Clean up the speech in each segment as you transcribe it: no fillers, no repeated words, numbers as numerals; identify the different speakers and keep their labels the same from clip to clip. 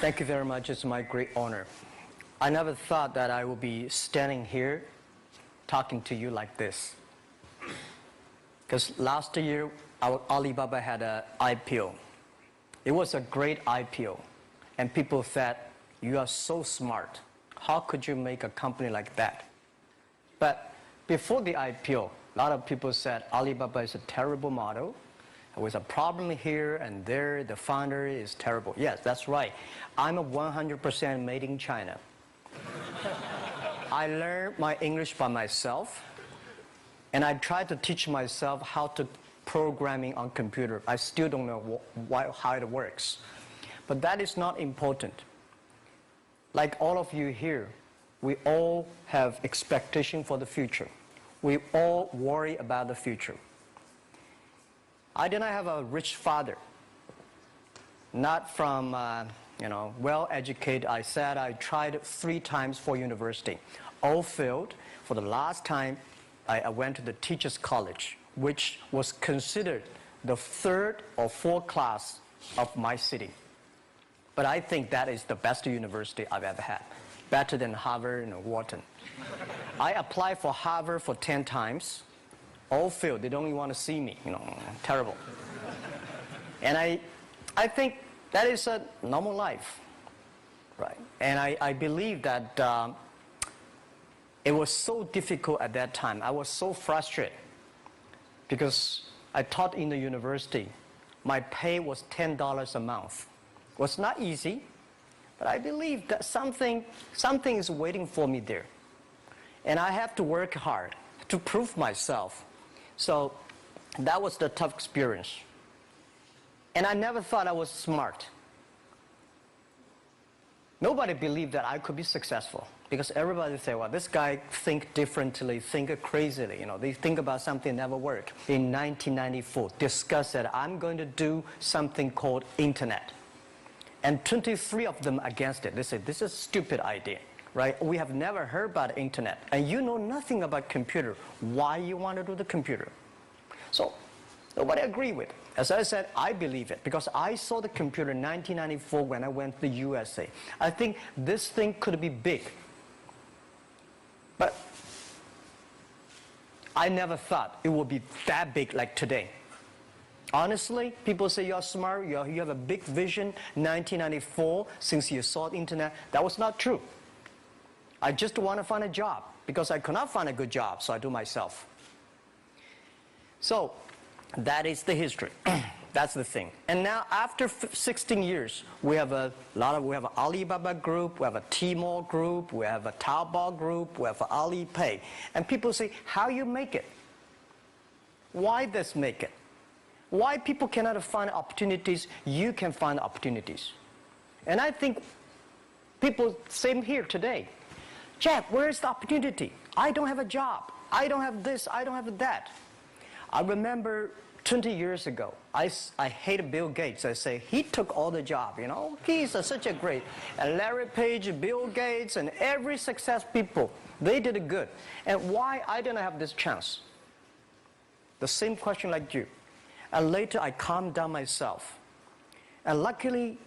Speaker 1: Thank you very much. It's my great honor. I never thought that I would be standing here talking to you like this. Because last year, Alibaba had an IPO. It was a great IPO. And people said, you are so smart. How could you make a company like that? But before the IPO, a lot of people said Alibaba is a terrible model. There was a problem here and there. The founder is terrible. Yes, that's right. I'm a 100% made in China. I learned my English by myself, and I tried to teach myself how to programming on computer. I still don't know how it works. But that is not important. Like all of you here, we all have expectation for the future. We all worry about the future. I did not have a rich father, not from, well-educated. I said I tried 3 times for university. All failed. For the last time, I went to the teacher's college, which was considered the 3rd or 4th class of my city. But I think that is the best university I've ever had, better than Harvard and Wharton. I applied for Harvard for 10 times. All failed. They don't even want to see me. Terrible. And I think that is a normal life, right? And I believe that it was so difficult at that time. I was so frustrated because I taught in the university. My pay was $10 a month. It was not easy, but I believe that something is waiting for me there. And I have to work hard to prove myself. So that was the tough experience. And I never thought I was smart. Nobody believed that I could be successful because everybody said, well, this guy think differently, think crazily. They think about something never work. In 1994, discussed that I'm going to do something called internet. And 23 of them against it. They said, this is a stupid idea, right? We have never heard about internet. And you know nothing about computer. Why you want to do the computer? So nobody agreed with it. As I said, I believe it because I saw the computer in 1994 when I went to the USA. I think this thing could be big. But I never thought it would be that big like today. Honestly, people say you're smart, you have a big vision. 1994, since you saw the internet, that was not true. I just want to find a job because I could not find a good job, so I do myself. So that is the history. That's the thing. And now after 16 years, we have an Alibaba group, we have a Tmall group, we have a Taobao group, we have Alipay. And people say, how you make it? Why this make it? Why people cannot find opportunities, you can find opportunities. And I think people, same here today. Jeff, where is the opportunity? I don't have a job. I don't have this, I don't have that. I remember 20 years ago, I hated Bill Gates. I say, he took all the job, He's such a great. And Larry Page, Bill Gates, and every success people, they did it good. And why I didn't have this chance? The same question like you. And later I calmed down myself. And luckily,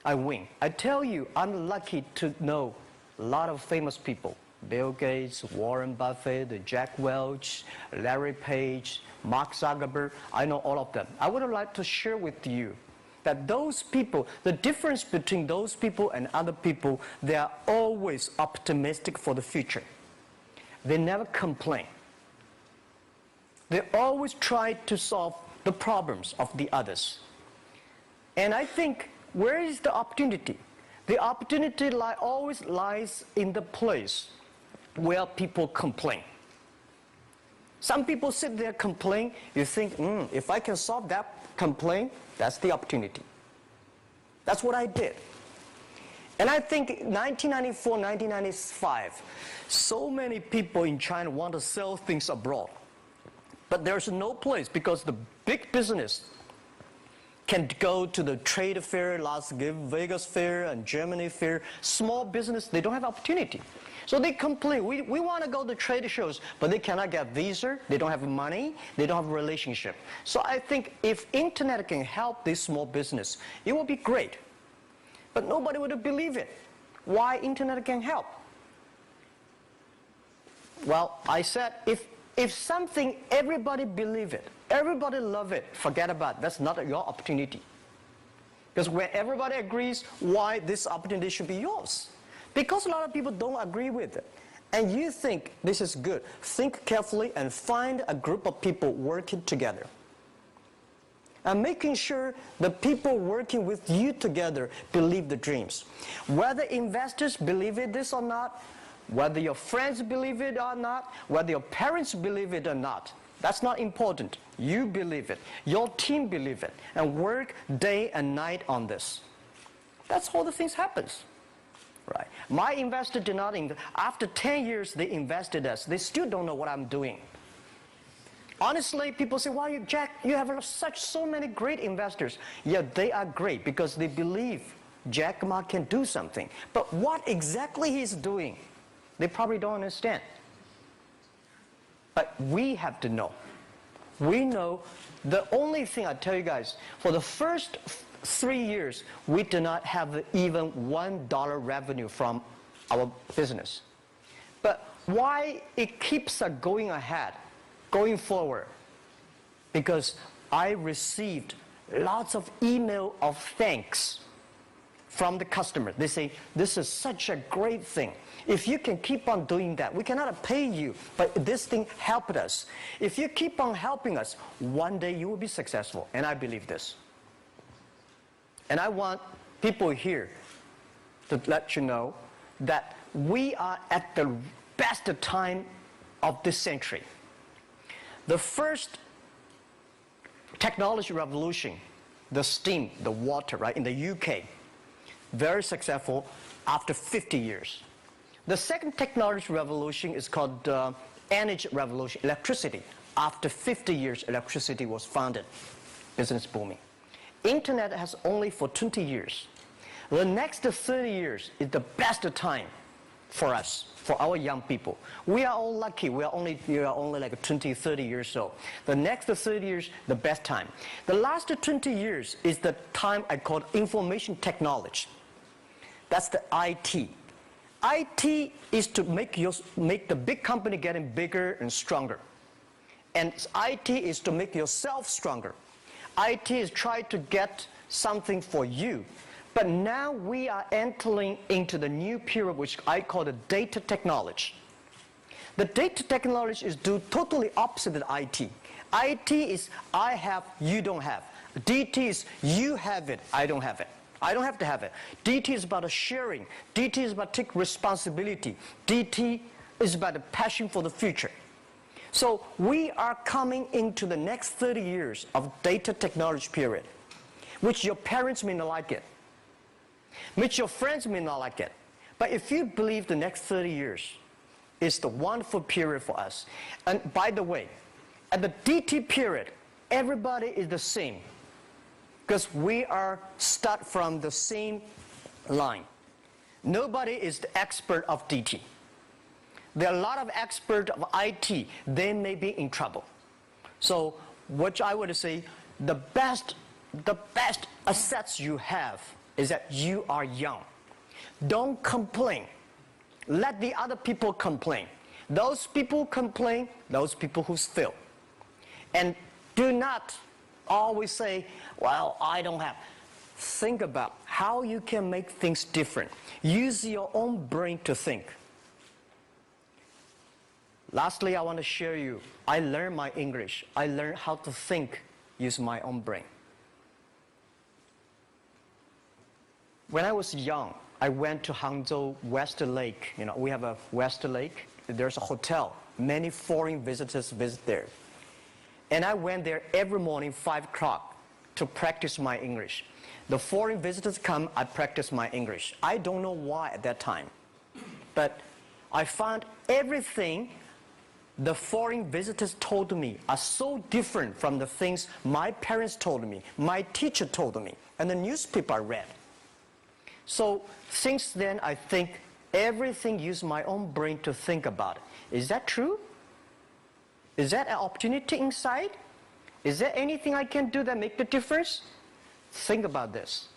Speaker 1: I win. I tell you, I'm lucky to know a lot of famous people. Bill Gates, Warren Buffett, Jack Welch, Larry Page, Mark Zuckerberg. I know all of them. I would like to share with you that those people, the difference between those people and other people, they are always optimistic for the future. They never complain. They always try to solve the problems of the others. And I think, where is the opportunity? The opportunity always lies in the place where people complain. Some people sit there complain, you think, if I can solve that complaint, that's the opportunity. That's what I did. And I think 1994, 1995, so many people in China want to sell things abroad. But there's no place because the big business can go to the trade fair, Las Vegas fair and Germany fair. Small business, they don't have opportunity. So they complain, we want to go to trade shows, but they cannot get visa, they don't have money, they don't have a relationship. So I think if internet can help this small business, it will be great. but nobody would believe it. Why internet can help? Well, I said, if something, everybody believe it, everybody love it, forget about it. That's not your opportunity. Because when everybody agrees, why this opportunity should be yours? Because a lot of people don't agree with it. And you think this is good. Think carefully and find a group of people working together. And making sure the people working with you together believe the dreams. Whether investors believe it this or not, whether your friends believe it or not, whether your parents believe it or not, that's not important. You believe it. Your team believe it. And work day and night on this. That's how the things happens. Right. My investor did not invest. After 10 years, they invested us. They still don't know what I'm doing. Honestly, people say, "Why, Jack, you have so many great investors." Yeah, they are great because they believe Jack Ma can do something. But what exactly he's doing, they probably don't understand. But we have to know. We know the only thing I tell you guys, for the first 3 years, we do not have even $1 revenue from our business. But why it keeps us going ahead, going forward? Because I received lots of email of thanks from the customer. They say, "This is such a great thing. If you can keep on doing that, we cannot pay you, but this thing helped us. If you keep on helping us, one day you will be successful." And I believe this. And I want people here to let you know that we are at the best time of this century. The first technology revolution, the steam, the water, right, in the UK, very successful after 50 years. The second technology revolution is called energy revolution, electricity. After 50 years, electricity was founded, business booming. Internet has only for 20 years. The next 30 years is the best time for us, for our young people. We are all lucky. We are only like 20, 30 years old. The next 30 years, the best time. The last 20 years is the time I call information technology. That's the IT. IT is to make the big company getting bigger and stronger. And IT is to make yourself stronger. IT is trying to get something for you. But now we are entering into the new period, which I call the data technology. The data technology is totally opposite of IT. IT is I have, you don't have. DT is you have it, I don't have it. I don't have to have it. DT is about sharing. DT is about taking responsibility. DT is about the passion for the future. So we are coming into the next 30 years of data technology period, which your parents may not like it, which your friends may not like it. But if you believe the next 30 years is the wonderful period for us. And by the way, at the DT period, everybody is the same because we are start from the same line. Nobody is the expert of DT. There are a lot of experts of IT. They may be in trouble. So what I would say, the best assets you have is that you are young. Don't complain. Let the other people complain. Those people complain, those people who fail. And do not always say, "Well, I don't have." Think about how you can make things different. Use your own brain to think. Lastly, I want to share you, I learned my English. I learned how to think using my own brain. When I was young, I went to Hangzhou West Lake. You know, we have a West Lake. There's a hotel. Many foreign visitors visit there. And I went there every morning, 5 o'clock, to practice my English. The foreign visitors come, I practice my English. I don't know why at that time. But I found everything the foreign visitors told me are so different from the things my parents told me, my teacher told me, and the newspaper I read. So since then, I think everything use my own brain to think about it. Is that true? Is that an opportunity inside? Is there anything I can do that make the difference? Think about this.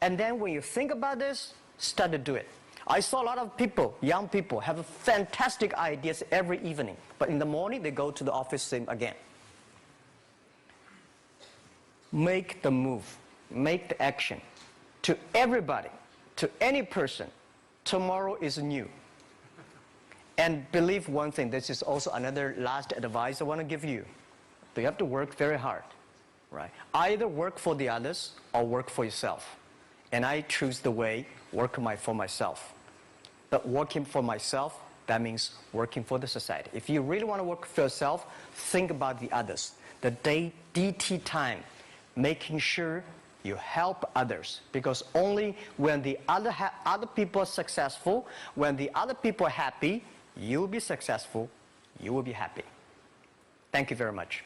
Speaker 1: And then when you think about this, start to do it. I saw a lot of people, young people, have fantastic ideas every evening. But in the morning, they go to the office same again. Make the move. Make the action. To everybody, to any person, tomorrow is new. And believe one thing, this is also another last advice I want to give you. You have to work very hard, right? Either work for the others or work for yourself. And I choose the way, work for myself. But working for myself, that means working for the society. If you really want to work for yourself, think about the others. The DT time, making sure you help others. Because only when the other people are successful, when the other people are happy, you will be successful, you will be happy. Thank you very much.